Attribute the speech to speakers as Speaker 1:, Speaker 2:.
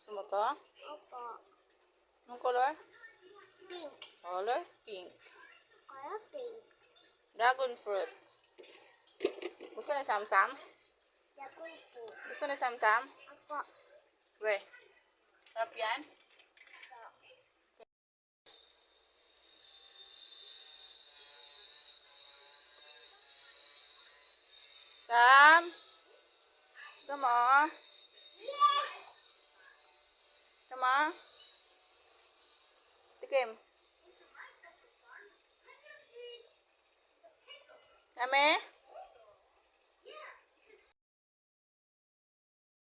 Speaker 1: Gusto mo to?
Speaker 2: Opo.
Speaker 1: Anong color?
Speaker 2: Pink.
Speaker 1: Color pink.
Speaker 2: Color pink.
Speaker 1: Dragon fruit. Gusto ni Sam-Sam?
Speaker 2: Dragon po.
Speaker 1: Gusto ni Sam-Sam?
Speaker 2: Opo.
Speaker 1: We. Sarap yan? Sam? Gusto mo?
Speaker 2: Yes!
Speaker 1: Gusto mo? Tikim. Dami?